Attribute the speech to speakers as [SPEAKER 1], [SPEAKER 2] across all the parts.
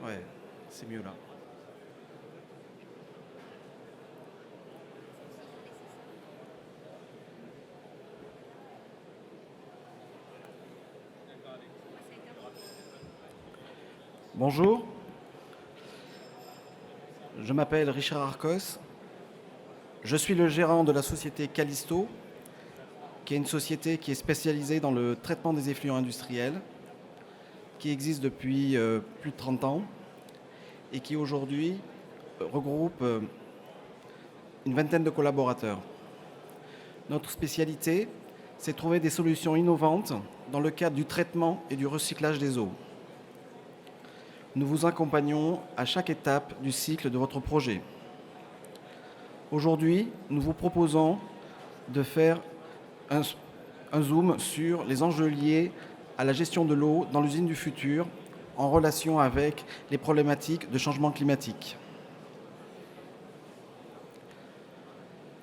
[SPEAKER 1] Ouais, c'est mieux là. Bonjour, je m'appelle Richard Arcos. Je suis le gérant de la société Callisto, qui est une société qui est spécialisée dans le traitement des effluents industriels, qui existe depuis plus de 30 ans et qui aujourd'hui regroupe une vingtaine de collaborateurs. Notre spécialité, c'est de trouver des solutions innovantes dans le cadre du traitement et du recyclage des eaux. Nous vous accompagnons à chaque étape du cycle de votre projet. Aujourd'hui, nous vous proposons de faire un zoom sur les enjeux liés à la gestion de l'eau dans l'usine du futur en relation avec les problématiques de changement climatique.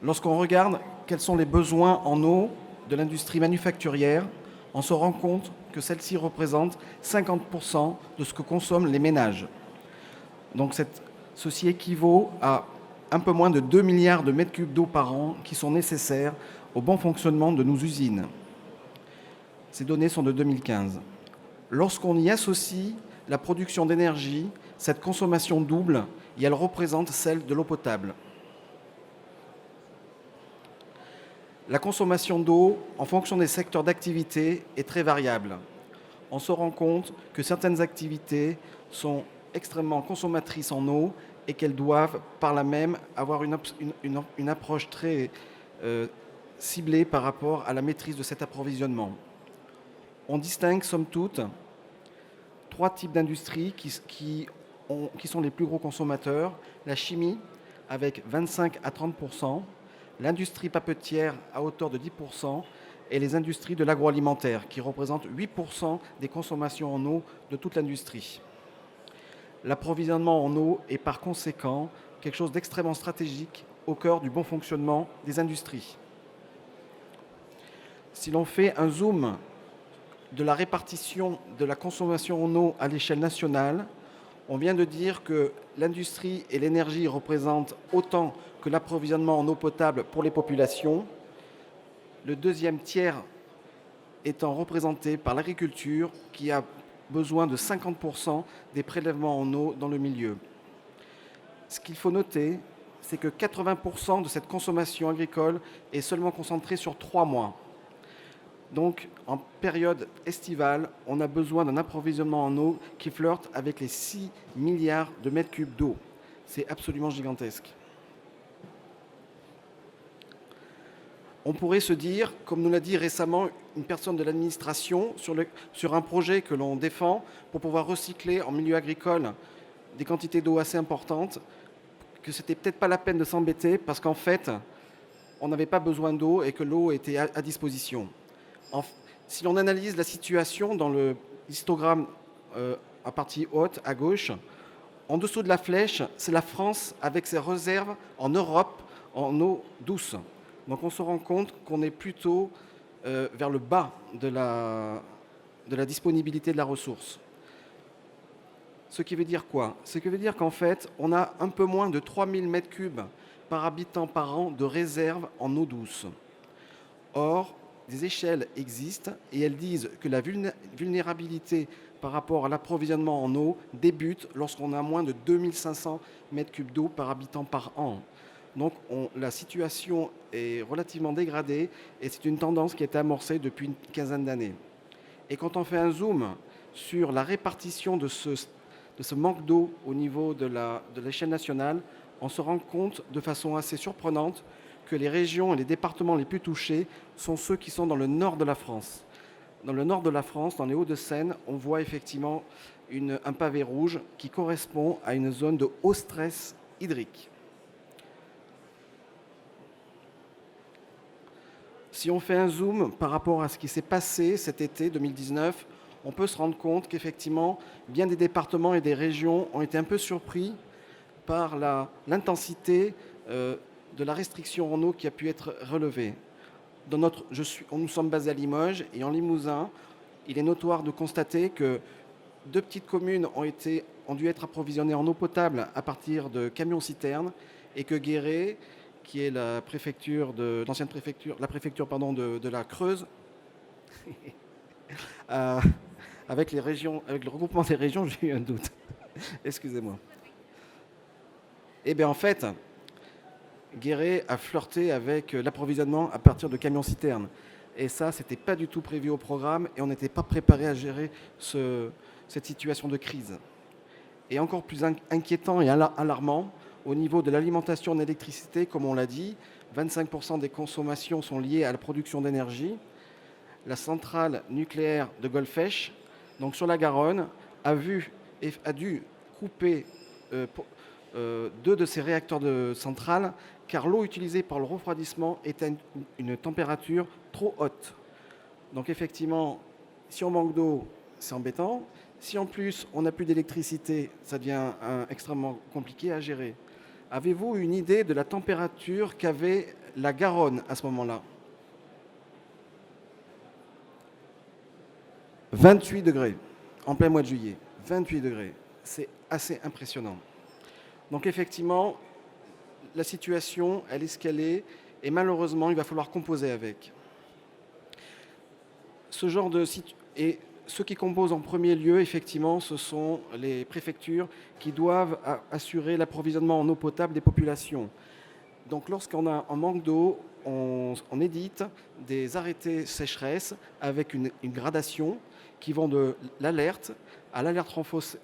[SPEAKER 1] Lorsqu'on regarde quels sont les besoins en eau de l'industrie manufacturière, on se rend compte que celle-ci représente 50% de ce que consomment les ménages. Donc ceci équivaut à un peu moins de 2 milliards de mètres cubes d'eau par an qui sont nécessaires au bon fonctionnement de nos usines. Ces données sont de 2015. Lorsqu'on y associe la production d'énergie, cette consommation double et elle représente celle de l'eau potable. La consommation d'eau, en fonction des secteurs d'activité, est très variable. On se rend compte que certaines activités sont extrêmement consommatrices en eau et qu'elles doivent par là même avoir une approche très ciblée par rapport à la maîtrise de cet approvisionnement. On distingue, somme toute, 3 types d'industries qui sont les plus gros consommateurs. La chimie, avec 25 à 30%, l'industrie papetière à hauteur de 10%, et les industries de l'agroalimentaire, qui représentent 8% des consommations en eau de toute l'industrie. L'approvisionnement en eau est par conséquent quelque chose d'extrêmement stratégique au cœur du bon fonctionnement des industries. Si l'on fait un zoom de la répartition de la consommation en eau à l'échelle nationale, on vient de dire que l'industrie et l'énergie représentent autant que l'approvisionnement en eau potable pour les populations. Le deuxième tiers étant représenté par l'agriculture qui a besoin de 50% des prélèvements en eau dans le milieu. Ce qu'il faut noter, c'est que 80% de cette consommation agricole est seulement concentrée sur 3 mois. Donc, en période estivale, on a besoin d'un approvisionnement en eau qui flirte avec les 6 milliards de mètres cubes d'eau. C'est absolument gigantesque. On pourrait se dire, comme nous l'a dit récemment une personne de l'administration, sur un projet que l'on défend pour pouvoir recycler en milieu agricole des quantités d'eau assez importantes, que ce n'était peut-être pas la peine de s'embêter parce qu'en fait, on n'avait pas besoin d'eau et que l'eau était à disposition. Si l'on analyse la situation dans le histogramme à partie haute, à gauche, en dessous de la flèche, c'est la France avec ses réserves en Europe en eau douce. Donc on se rend compte qu'on est plutôt vers le bas de la disponibilité de la ressource. Ce qui veut dire quoi? Ce qui veut dire qu'en fait, on a un peu moins de 3000 mètres cubes par habitant par an de réserve en eau douce. Or, des échelles existent et elles disent que la vulnérabilité par rapport à l'approvisionnement en eau débute lorsqu'on a moins de 2500 mètres cubes d'eau par habitant par an. Donc la situation est relativement dégradée et c'est une tendance qui a été amorcée depuis une quinzaine d'années. Et quand on fait un zoom sur la répartition de ce manque d'eau au niveau de l'échelle nationale, on se rend compte de façon assez surprenante que les régions et les départements les plus touchés sont ceux qui sont dans le nord de la France. Dans le nord de la France, dans les Hauts-de-Seine, on voit effectivement un pavé rouge qui correspond à une zone de haut stress hydrique. Si on fait un zoom par rapport à ce qui s'est passé cet été 2019, on peut se rendre compte qu'effectivement, bien des départements et des régions ont été un peu surpris par l'intensité de la restriction en eau qui a pu être relevée. Nous sommes basés à Limoges et en Limousin, il est notoire de constater que 2 petites communes ont été ont dû être approvisionnés en eau potable à partir de camions-citernes et que Guéret, qui est la préfecture l'ancienne préfecture, la préfecture pardon, de la Creuse, euh, avec les régions, avec le regroupement des régions, j'ai eu un doute. Excusez-moi. Eh bien, en fait, Guéret a flirté avec l'approvisionnement à partir de camions-citernes. Et ça, ce n'était pas du tout prévu au programme et on n'était pas préparé à gérer cette situation de crise. Et encore plus inquiétant et alarmant, au niveau de l'alimentation en électricité, comme on l'a dit, 25% des consommations sont liées à la production d'énergie. La centrale nucléaire de Golfech, donc sur la Garonne, a dû couper deux de ses réacteurs de centrale car l'eau utilisée pour le refroidissement est à une température trop haute. Donc effectivement, si on manque d'eau, c'est embêtant. Si en plus on n'a plus d'électricité, ça devient extrêmement compliqué à gérer. Avez-vous une idée de la température qu'avait la Garonne à ce moment-là ? 28 degrés, en plein mois de juillet. 28 degrés, c'est assez impressionnant. Donc effectivement, la situation, elle escalait et malheureusement, il va falloir composer avec. Et ceux qui composent en premier lieu, effectivement, ce sont les préfectures qui doivent assurer l'approvisionnement en eau potable des populations. Donc lorsqu'on a un manque d'eau, on édite des arrêtés sécheresse avec une gradation qui vont de l'alerte à l'alerte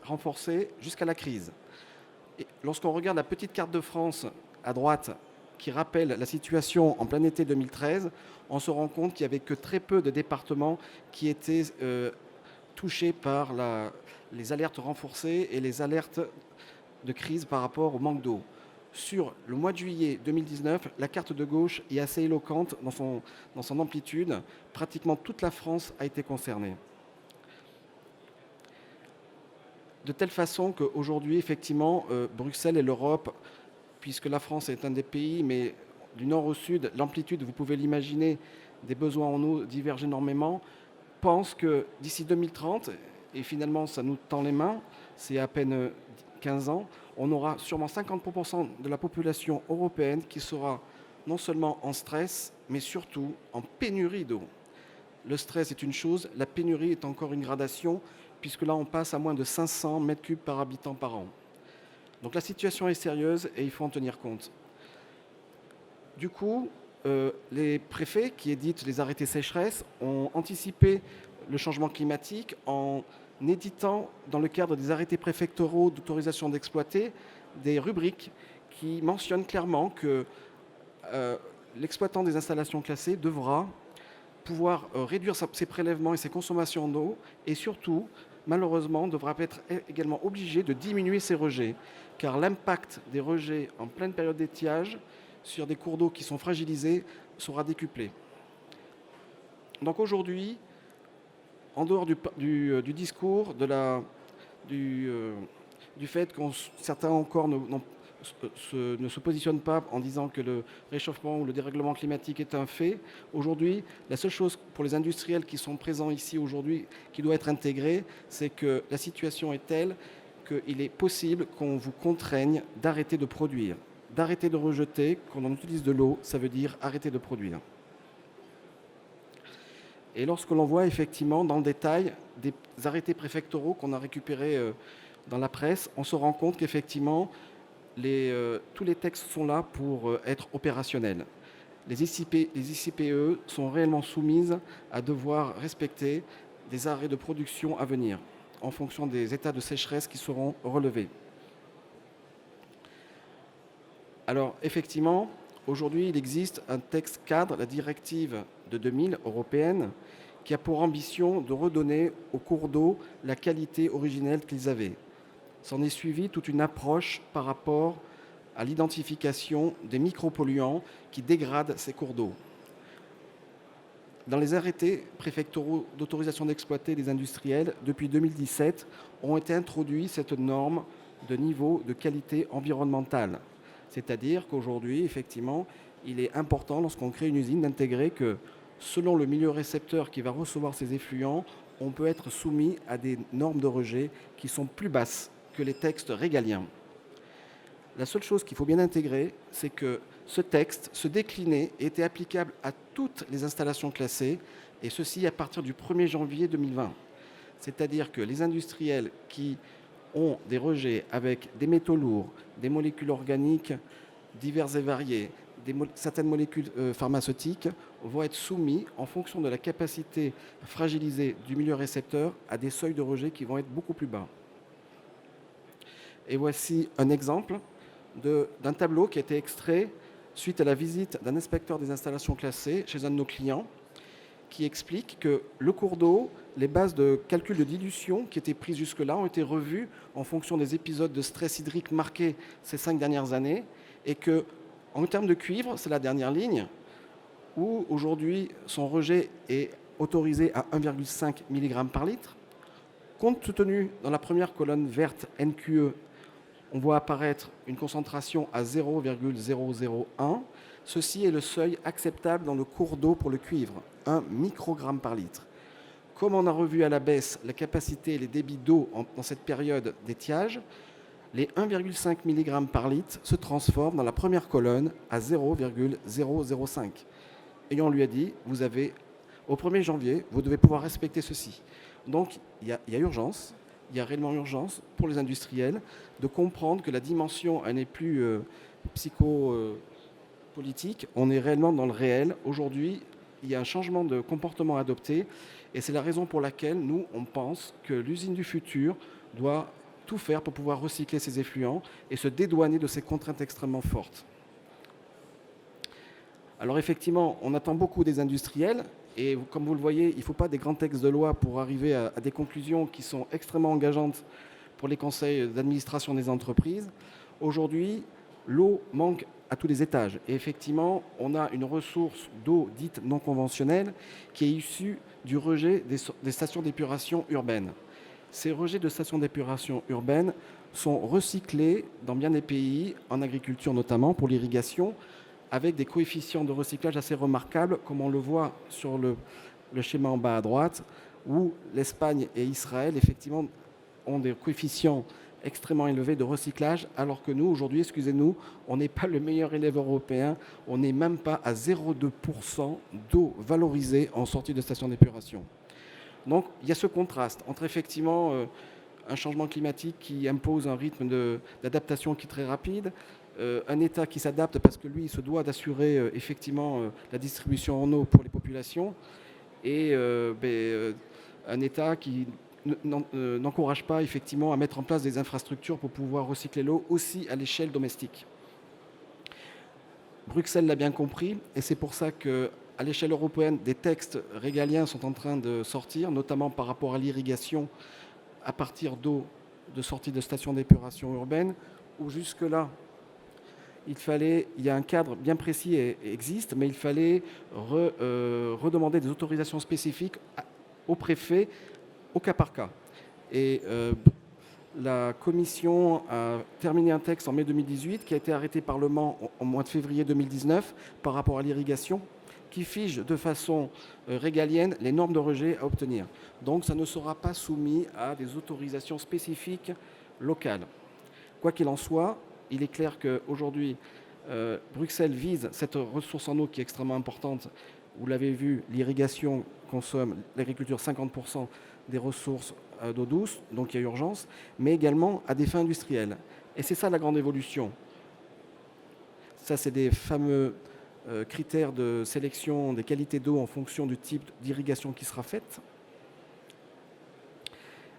[SPEAKER 1] renforcée jusqu'à la crise. Et lorsqu'on regarde la petite carte de France à droite qui rappelle la situation en plein été 2013, on se rend compte qu'il n'y avait que très peu de départements qui étaient touchés par les alertes renforcées et les alertes de crise par rapport au manque d'eau. Sur le mois de juillet 2019, la carte de gauche est assez éloquente dans son amplitude. Pratiquement toute la France a été concernée. De telle façon qu'aujourd'hui, effectivement, Bruxelles et l'Europe, puisque la France est un des pays, mais du nord au sud, l'amplitude, vous pouvez l'imaginer, des besoins en eau divergent énormément, pensent que d'ici 2030, et finalement ça nous tend les mains, c'est à peine 15 ans, on aura sûrement 50% de la population européenne qui sera non seulement en stress, mais surtout en pénurie d'eau. Le stress est une chose, la pénurie est encore une gradation, puisque là on passe à moins de 500 mètres cubes par habitant par an. Donc la situation est sérieuse et il faut en tenir compte. Du coup, les préfets qui éditent les arrêtés sécheresse ont anticipé le changement climatique en éditant, dans le cadre des arrêtés préfectoraux d'autorisation d'exploiter, des rubriques qui mentionnent clairement que l'exploitant des installations classées devra pouvoir réduire ses prélèvements et ses consommations d'eau et surtout, malheureusement, devra être également obligé de diminuer ses rejets, car l'impact des rejets en pleine période d'étiage sur des cours d'eau qui sont fragilisés sera décuplé. Donc aujourd'hui, en dehors du discours, du fait que certains encore ne se positionnent pas en disant que le réchauffement ou le dérèglement climatique est un fait, aujourd'hui, la seule chose pour les industriels qui sont présents ici aujourd'hui, qui doit être intégrée, c'est que la situation est telle qu'il est possible qu'on vous contraigne d'arrêter de produire, d'arrêter de rejeter. Quand on utilise de l'eau, ça veut dire arrêter de produire. Et lorsque l'on voit effectivement dans le détail des arrêtés préfectoraux qu'on a récupérés dans la presse, on se rend compte qu'effectivement, tous les textes sont là pour être opérationnels. Les ICPE sont réellement soumises à devoir respecter des arrêts de production à venir en fonction des états de sécheresse qui seront relevés. Alors effectivement, aujourd'hui, il existe un texte cadre, la directive de 2000 européenne, qui a pour ambition de redonner aux cours d'eau la qualité originelle qu'ils avaient. S'en est suivi toute une approche par rapport à l'identification des micropolluants qui dégradent ces cours d'eau. Dans les arrêtés préfectoraux d'autorisation d'exploiter des industriels, depuis 2017, ont été introduits cette norme de niveau de qualité environnementale. C'est-à-dire qu'aujourd'hui, effectivement, il est important, lorsqu'on crée une usine, d'intégrer que, selon le milieu récepteur qui va recevoir ces effluents, on peut être soumis à des normes de rejet qui sont plus basses que les textes régaliens. La seule chose qu'il faut bien intégrer, c'est que ce texte se déclinait et était applicable à toutes les installations classées, et ceci à partir du 1er janvier 2020. C'est-à-dire que les industriels qui ont des rejets avec des métaux lourds, des molécules organiques diverses et variées, certaines molécules pharmaceutiques vont être soumis en fonction de la capacité fragilisée du milieu récepteur à des seuils de rejet qui vont être beaucoup plus bas. Et voici un exemple d'un tableau qui a été extrait suite à la visite d'un inspecteur des installations classées chez un de nos clients, qui explique que le cours d'eau, les bases de calcul de dilution qui étaient prises jusque-là ont été revues en fonction des épisodes de stress hydrique marqués ces 5 dernières années, et que, en termes de cuivre, c'est la dernière ligne, où aujourd'hui son rejet est autorisé à 1,5 mg par litre. Compte tenu dans la première colonne verte NQE, on voit apparaître une concentration à 0,001. Ceci est le seuil acceptable dans le cours d'eau pour le cuivre, 1 microgramme par litre. Comme on a revu à la baisse la capacité et les débits d'eau dans cette période d'étiage, les 1,5 mg par litre se transforment dans la première colonne à 0,005. Et on lui a dit, au 1er janvier, vous devez pouvoir respecter ceci. Donc il y a urgence. Il y a réellement urgence pour les industriels de comprendre que la dimension, elle n'est plus psychopolitique, on est réellement dans le réel. Aujourd'hui, il y a un changement de comportement adopté, et c'est la raison pour laquelle nous, on pense que l'usine du futur doit tout faire pour pouvoir recycler ses effluents et se dédouaner de ces contraintes extrêmement fortes. Alors effectivement, on attend beaucoup des industriels. Et comme vous le voyez, il ne faut pas des grands textes de loi pour arriver à des conclusions qui sont extrêmement engageantes pour les conseils d'administration des entreprises. Aujourd'hui, l'eau manque à tous les étages. Et effectivement, on a une ressource d'eau dite non conventionnelle qui est issue du rejet des stations d'épuration urbaines. Ces rejets de stations d'épuration urbaines sont recyclés dans bien des pays, en agriculture notamment, pour l'irrigation, avec des coefficients de recyclage assez remarquables, comme on le voit sur le schéma en bas à droite, où l'Espagne et Israël, effectivement, ont des coefficients extrêmement élevés de recyclage, alors que nous, aujourd'hui, excusez-nous, on n'est pas le meilleur élève européen, on n'est même pas à 0,2% d'eau valorisée en sortie de station d'épuration. Donc, il y a ce contraste entre, effectivement, un changement climatique qui impose un rythme d'adaptation qui est très rapide, un État qui s'adapte parce que lui, il se doit d'assurer effectivement la distribution en eau pour les populations, et un État qui n'encourage pas effectivement à mettre en place des infrastructures pour pouvoir recycler l'eau aussi à l'échelle domestique. Bruxelles l'a bien compris, et c'est pour ça qu'à l'échelle européenne, des textes régaliens sont en train de sortir, notamment par rapport à l'irrigation à partir d'eau de sortie de stations d'épuration urbaines, où jusque-là, il y a un cadre bien précis et existe, mais il fallait redemander des autorisations spécifiques au préfet au cas par cas. Et la Commission a terminé un texte en mai 2018 qui a été arrêté par le Parlement au mois de février 2019 par rapport à l'irrigation, qui fige de façon régalienne les normes de rejet à obtenir. Donc ça ne sera pas soumis à des autorisations spécifiques locales. Quoi qu'il en soit, il est clair qu'aujourd'hui, Bruxelles vise cette ressource en eau qui est extrêmement importante. Vous l'avez vu, l'irrigation consomme, l'agriculture, 50% des ressources d'eau douce, donc il y a urgence, mais également à des fins industrielles. Et c'est ça la grande évolution. Ça, c'est des fameux critères de sélection des qualités d'eau en fonction du type d'irrigation qui sera faite.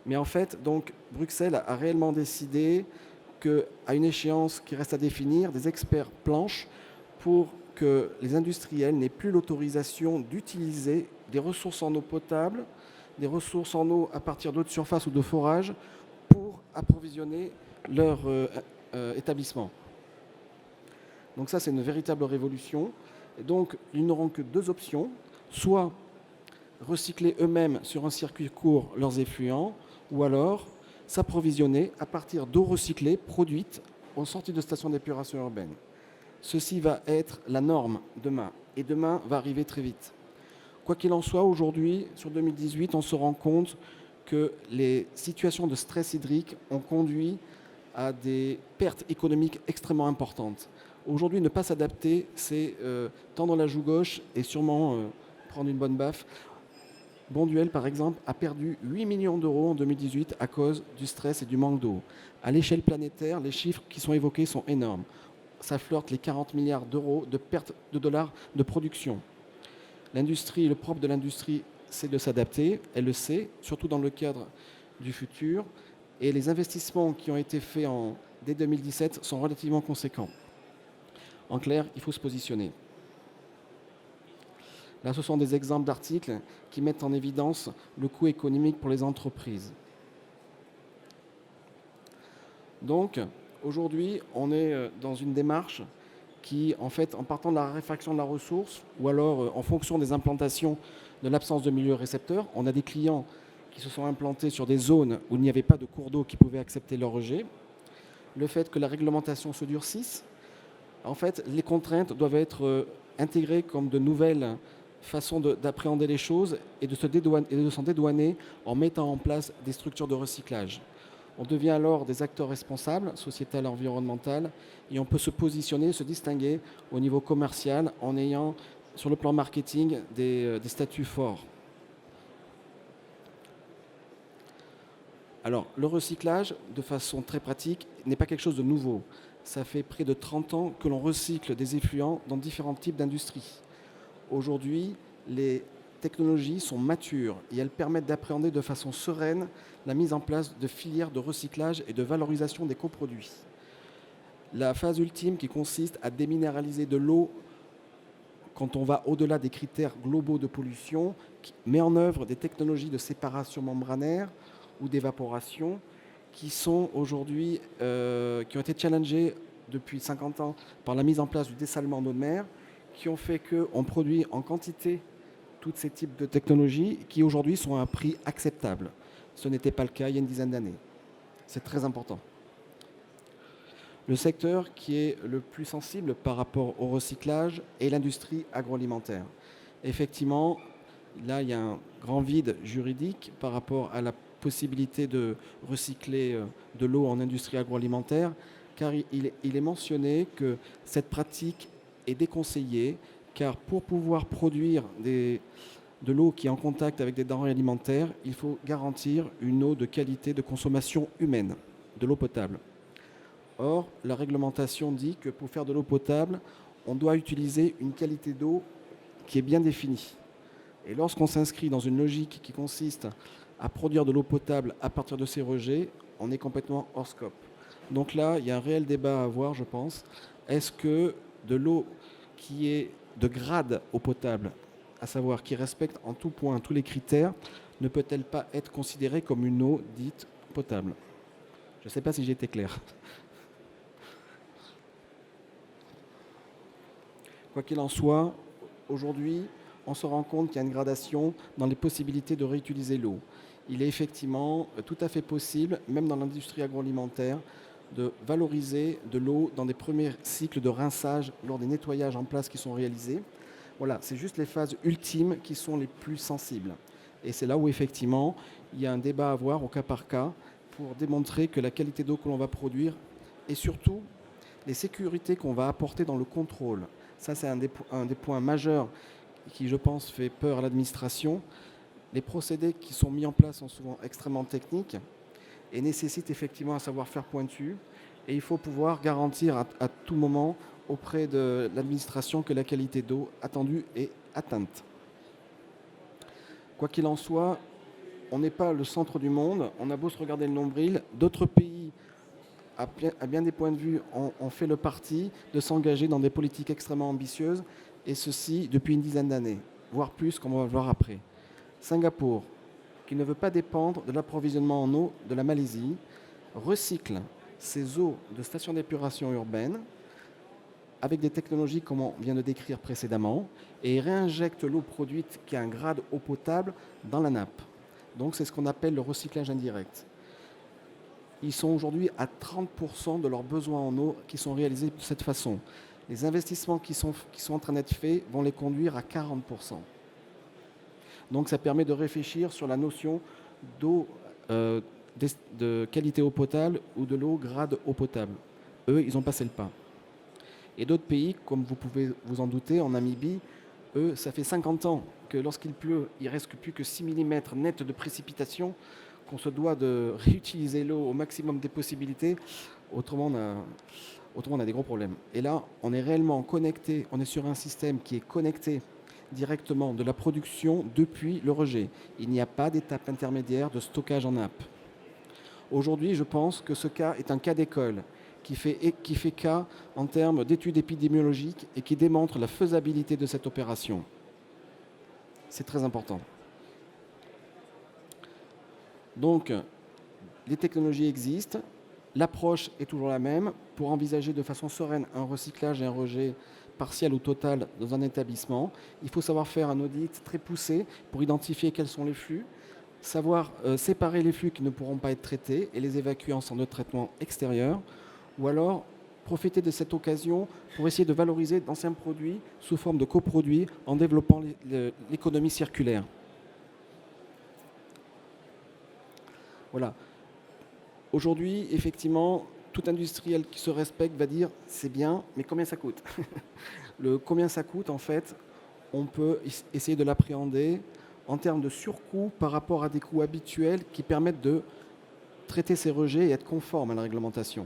[SPEAKER 1] Mais en fait, donc, Bruxelles a réellement décidé qu'à une échéance qui reste à définir, des experts planchent pour que les industriels n'aient plus l'autorisation d'utiliser des ressources en eau potable, des ressources en eau à partir d'eau de surface ou de forage pour approvisionner leur établissement. Donc ça, c'est une véritable révolution. Et donc, ils n'auront que deux options, soit recycler eux-mêmes sur un circuit court leurs effluents, ou alors s'approvisionner à partir d'eau recyclée produite en sortie de stations d'épuration urbaine. Ceci va être la norme demain, et demain va arriver très vite. Quoi qu'il en soit, aujourd'hui, sur 2018, on se rend compte que les situations de stress hydrique ont conduit à des pertes économiques extrêmement importantes. Aujourd'hui, ne pas s'adapter, c'est tendre la joue gauche et sûrement prendre une bonne baffe. Bonduelle, par exemple, a perdu 8 millions d'euros en 2018 à cause du stress et du manque d'eau. À l'échelle planétaire, les chiffres qui sont évoqués sont énormes. Ça flirte les 40 milliards d'euros de pertes de dollars de production. L'industrie, le propre de l'industrie, c'est de s'adapter, elle le sait, surtout dans le cadre du futur. Et les investissements qui ont été faits dès 2017 sont relativement conséquents. En clair, il faut se positionner. Là, ce sont des exemples d'articles qui mettent en évidence le coût économique pour les entreprises. Donc, aujourd'hui, on est dans une démarche qui, en fait, en partant de la raréfaction de la ressource, ou alors en fonction des implantations de l'absence de milieu récepteur, on a des clients qui se sont implantés sur des zones où il n'y avait pas de cours d'eau qui pouvaient accepter leur rejet. Le fait que la réglementation se durcisse, en fait, les contraintes doivent être intégrées comme de nouvelles façons d'appréhender les choses et de s'en dédouaner en mettant en place des structures de recyclage. On devient alors des acteurs responsables, sociétal et environnemental, et on peut se positionner, se distinguer au niveau commercial en ayant, sur le plan marketing, des statuts forts. Alors, le recyclage, de façon très pratique, n'est pas quelque chose de nouveau. Ça fait près de 30 ans que l'on recycle des effluents dans différents types d'industries. Aujourd'hui, les technologies sont matures et elles permettent d'appréhender de façon sereine la mise en place de filières de recyclage et de valorisation des coproduits. La phase ultime qui consiste à déminéraliser de l'eau quand on va au-delà des critères globaux de pollution, qui met en œuvre des technologies de séparation membranaire ou d'évaporation qui sont aujourd'hui, qui ont été challengées depuis 50 ans par la mise en place du dessalement d'eau de mer, qui ont fait qu'on produit en quantité tous ces types de technologies qui aujourd'hui sont à un prix acceptable. Ce n'était pas le cas il y a une dizaine d'années. C'est très important. Le secteur qui est le plus sensible par rapport au recyclage est l'industrie agroalimentaire. Effectivement, là, il y a un grand vide juridique par rapport à la possibilité de recycler de l'eau en industrie agroalimentaire, car il est mentionné que cette pratique est déconseillée, car pour pouvoir produire de l'eau qui est en contact avec des denrées alimentaires, il faut garantir une eau de qualité de consommation humaine, de l'eau potable. Or, la réglementation dit que pour faire de l'eau potable, on doit utiliser une qualité d'eau qui est bien définie. Et lorsqu'on s'inscrit dans une logique qui consiste à produire de l'eau potable à partir de ces rejets, on est complètement hors scope. Donc là, il y a un réel débat à avoir, je pense. Est-ce que de l'eau qui est de grade eau potable, à savoir qui respecte en tout point tous les critères, ne peut-elle pas être considérée comme une eau dite potable? Je ne sais pas si j'ai été clair. Quoi qu'il en soit, aujourd'hui, on se rend compte qu'il y a une gradation dans les possibilités de réutiliser l'eau. Il est effectivement tout à fait possible, même dans l'industrie agroalimentaire, de valoriser de l'eau dans des premiers cycles de rinçage lors des nettoyages en place qui sont réalisés. Voilà, c'est juste les phases ultimes qui sont les plus sensibles. Et c'est là où effectivement, il y a un débat à avoir au cas par cas pour démontrer que la qualité d'eau que l'on va produire et surtout les sécurités qu'on va apporter dans le contrôle. Ça, c'est un des points majeurs qui, je pense, fait peur à l'administration. Les procédés qui sont mis en place sont souvent extrêmement techniques et nécessitent effectivement un savoir-faire pointu. Et il faut pouvoir garantir à tout moment auprès de l'administration que la qualité d'eau attendue est atteinte. Quoi qu'il en soit, on n'est pas le centre du monde. On a beau se regarder le nombril, d'autres pays, à bien des points de vue, ont fait le parti de s'engager dans des politiques extrêmement ambitieuses, et ceci depuis une dizaine d'années, voire plus, comme on va le voir après. Singapour, qui ne veut pas dépendre de l'approvisionnement en eau de la Malaisie, recycle ses eaux de stations d'épuration urbaines avec des technologies comme on vient de décrire précédemment et réinjecte l'eau produite qui a un grade eau potable dans la nappe. Donc c'est ce qu'on appelle le recyclage indirect. Ils sont aujourd'hui à 30% de leurs besoins en eau qui sont réalisés de cette façon. Les investissements qui sont en train d'être faits vont les conduire à 40%. Donc ça permet de réfléchir sur la notion d'eau de qualité eau potable ou de l'eau grade eau potable. Eux, ils ont passé le pas. Et d'autres pays, comme vous pouvez vous en douter, en Namibie, eux, ça fait 50 ans que lorsqu'il pleut, il ne reste plus que 6 mm net de précipitation, qu'on se doit de réutiliser l'eau au maximum des possibilités. Autrement, on a des gros problèmes. Et là, on est réellement connecté, on est sur un système qui est connecté directement de la production depuis le rejet. Il n'y a pas d'étape intermédiaire de stockage en nappe. Aujourd'hui, je pense que ce cas est un cas d'école qui fait cas en termes d'études épidémiologiques et qui démontre la faisabilité de cette opération. C'est très important. Donc, les technologies existent, l'approche est toujours la même pour envisager de façon sereine un recyclage et un rejet partiel ou total dans un établissement. Il faut savoir faire un audit très poussé pour identifier quels sont les flux, savoir séparer les flux qui ne pourront pas être traités et les évacuer en centre de traitement extérieur, ou alors profiter de cette occasion pour essayer de valoriser d'anciens produits sous forme de coproduits en développant l'économie circulaire. Voilà. Aujourd'hui, effectivement, tout industriel qui se respecte va dire c'est bien, mais combien ça coûte? Le combien ça coûte, en fait, on peut essayer de l'appréhender en termes de surcoût par rapport à des coûts habituels qui permettent de traiter ces rejets et être conforme à la réglementation.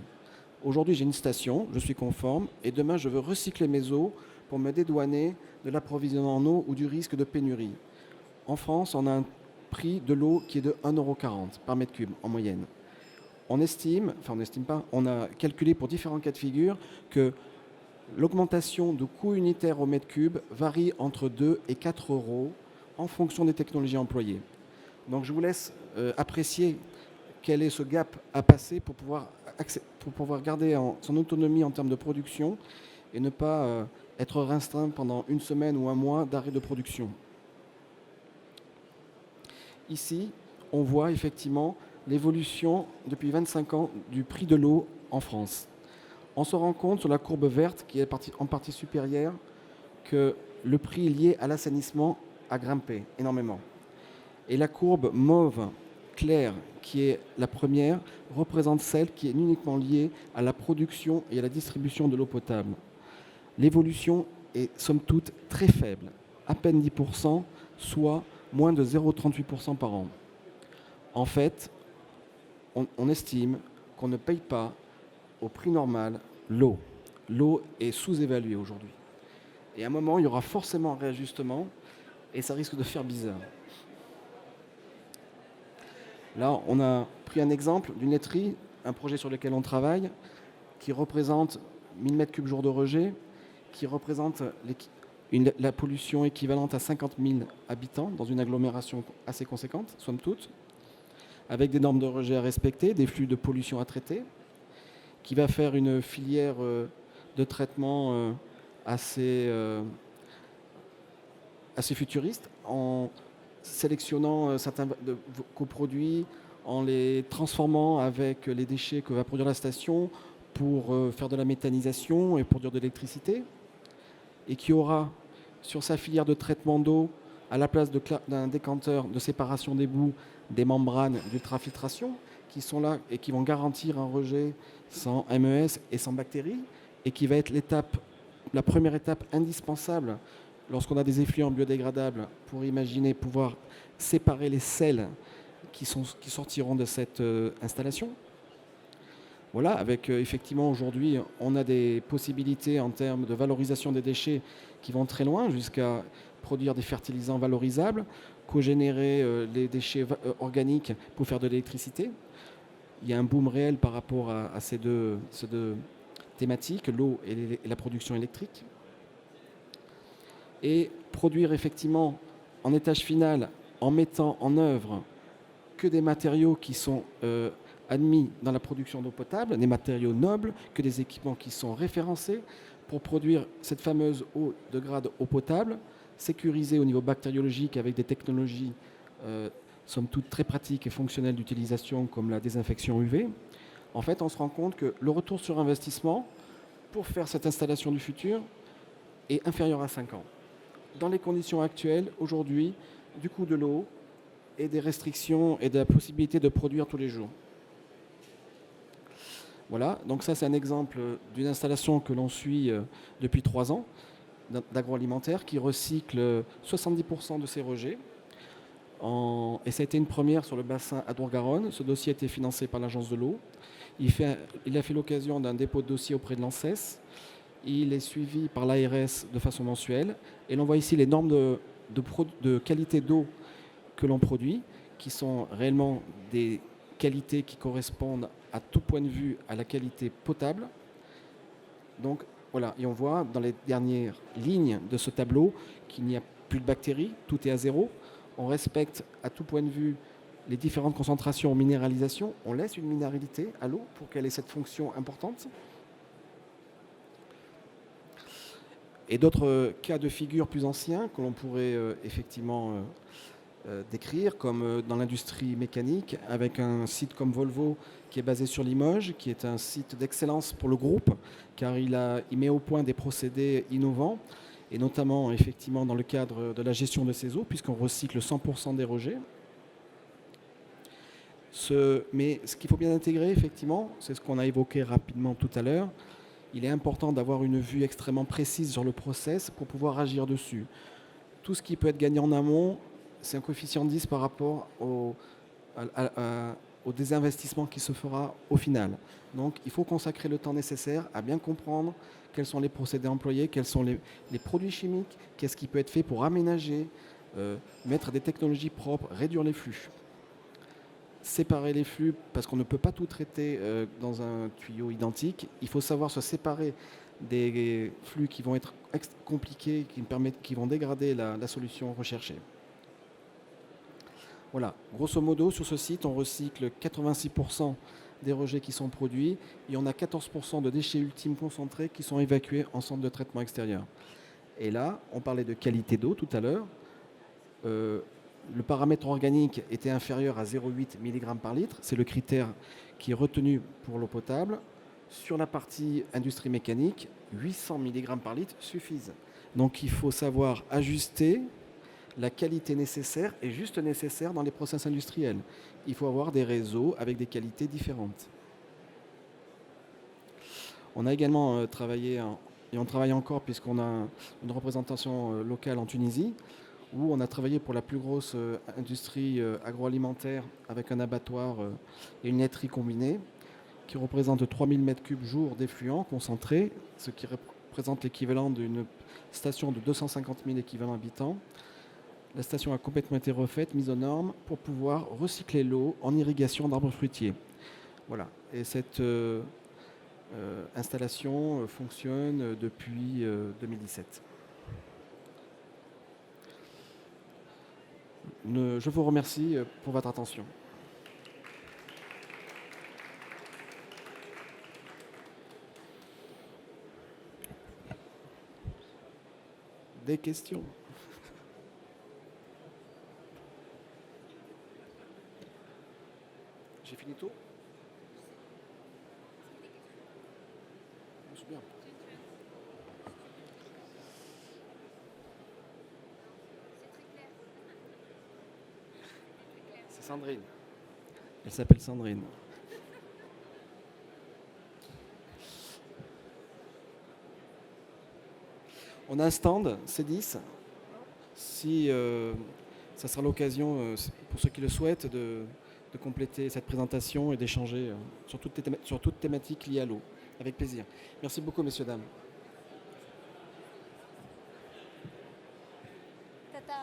[SPEAKER 1] Aujourd'hui, j'ai une station, je suis conforme, et demain, je veux recycler mes eaux pour me dédouaner de l'approvisionnement en eau ou du risque de pénurie. En France, on a un prix de l'eau qui est de 1,40 € par mètre cube en moyenne. On a calculé pour différents cas de figure que l'augmentation de coût unitaire au mètre cube varie entre 2 et 4 € en fonction des technologies employées. Donc je vous laisse apprécier quel est ce gap à passer pour pouvoir garder son autonomie en termes de production et ne pas être restreint pendant une semaine ou un mois d'arrêt de production. Ici, on voit effectivement l'évolution depuis 25 ans du prix de l'eau en France. On se rend compte sur la courbe verte, qui est en partie supérieure, que le prix lié à l'assainissement a grimpé énormément. Et la courbe mauve claire, qui est la première, représente celle qui est uniquement liée à la production et à la distribution de l'eau potable. L'évolution est somme toute très faible, à peine 10%, soit moins de 0,38% par an. En fait, on estime qu'on ne paye pas au prix normal l'eau. L'eau est sous-évaluée aujourd'hui. Et à un moment, il y aura forcément un réajustement et ça risque de faire bizarre. Là, on a pris un exemple d'une laiterie, un projet sur lequel on travaille, qui représente 1000 m3 jour de rejet, qui représente la pollution équivalente à 50 000 habitants dans une agglomération assez conséquente, somme toute, avec des normes de rejet à respecter, des flux de pollution à traiter, qui va faire une filière de traitement assez futuriste, en sélectionnant certains coproduits, en les transformant avec les déchets que va produire la station pour faire de la méthanisation et produire de l'électricité, et qui aura sur sa filière de traitement d'eau, à la place d'un décanteur de séparation des boues, des membranes d'ultrafiltration qui sont là et qui vont garantir un rejet sans MES et sans bactéries, et qui va être la première étape indispensable lorsqu'on a des effluents biodégradables pour imaginer pouvoir séparer les sels qui sortiront de cette installation. Voilà, avec effectivement aujourd'hui, on a des possibilités en termes de valorisation des déchets qui vont très loin, jusqu'à produire des fertilisants valorisables, cogénérer les déchets organiques pour faire de l'électricité. Il y a un boom réel par rapport à ces deux thématiques, l'eau et la production électrique. Et produire effectivement en étage final, en mettant en œuvre que des matériaux qui sont admis dans la production d'eau potable, des matériaux nobles, que des équipements qui sont référencés pour produire cette fameuse eau de grade eau potable, sécurisée au niveau bactériologique avec des technologies somme toute très pratiques et fonctionnelles d'utilisation comme la désinfection UV. En fait, on se rend compte que le retour sur investissement pour faire cette installation du futur est inférieur à 5 ans. Dans les conditions actuelles, aujourd'hui, du coût de l'eau et des restrictions et de la possibilité de produire tous les jours. Voilà, donc ça c'est un exemple d'une installation que l'on suit depuis 3 ans d'agroalimentaire qui recycle 70% de ses rejets. Et ça a été une première sur le bassin Adour-Garonne. Ce dossier a été financé par l'Agence de l'eau. Il a fait l'occasion d'un dépôt de dossier auprès de l'ANSES. Il est suivi par l'ARS de façon mensuelle. Et l'on voit ici les normes de qualité d'eau que l'on produit, qui sont réellement des qualités qui correspondent à tout point de vue à la qualité potable. Donc voilà, et on voit dans les dernières lignes de ce tableau qu'il n'y a plus de bactéries, tout est à zéro. On respecte à tout point de vue les différentes concentrations en minéralisation. On laisse une minéralité à l'eau pour qu'elle ait cette fonction importante. Et d'autres cas de figure plus anciens que l'on pourrait effectivement décrire, comme dans l'industrie mécanique, avec un site comme Volvo qui est basé sur Limoges, qui est un site d'excellence pour le groupe, car il met au point des procédés innovants, et notamment effectivement dans le cadre de la gestion de ces eaux, puisqu'on recycle 100% des rejets. Mais ce qu'il faut bien intégrer, effectivement, c'est ce qu'on a évoqué rapidement tout à l'heure, il est important d'avoir une vue extrêmement précise sur le process pour pouvoir agir dessus. Tout ce qui peut être gagné en amont, c'est un coefficient 10 par rapport au désinvestissement qui se fera au final. Donc il faut consacrer le temps nécessaire à bien comprendre quels sont les procédés employés, quels sont les produits chimiques, qu'est-ce qui peut être fait pour aménager, mettre des technologies propres, réduire les flux. Séparer les flux, parce qu'on ne peut pas tout traiter dans un tuyau identique. Il faut savoir se séparer des flux qui vont être compliqués, qui vont dégrader la solution recherchée. Voilà, grosso modo, sur ce site, on recycle 86% des rejets qui sont produits et on a 14% de déchets ultimes concentrés qui sont évacués en centre de traitement extérieur. Et là, on parlait de qualité d'eau tout à l'heure. Le paramètre organique était inférieur à 0,8 mg par litre. C'est le critère qui est retenu pour l'eau potable. Sur la partie industrie mécanique, 800 mg par litre suffisent. Donc il faut savoir ajuster la qualité nécessaire et juste nécessaire dans les process industriels. Il faut avoir des réseaux avec des qualités différentes. On a également travaillé, et on travaille encore puisqu'on a une représentation locale en Tunisie, où on a travaillé pour la plus grosse industrie agroalimentaire avec un abattoir et une laiterie combinée qui représente 3000 m3 jour d'effluents concentrés, ce qui représente l'équivalent d'une station de 250 000 équivalents habitants. La station a complètement été refaite, mise aux normes pour pouvoir recycler l'eau en irrigation d'arbres fruitiers. Voilà. Et cette installation fonctionne depuis 2017. Je vous remercie pour votre attention. Des questions? J'ai fini tôt? C'est bien. C'est Sandrine. Elle s'appelle Sandrine. On a un stand C10. Si ça sera l'occasion, pour ceux qui le souhaitent, de compléter cette présentation et d'échanger sur toute thématique liée à l'eau. Avec plaisir. Merci beaucoup, messieurs, dames.
[SPEAKER 2] Tata.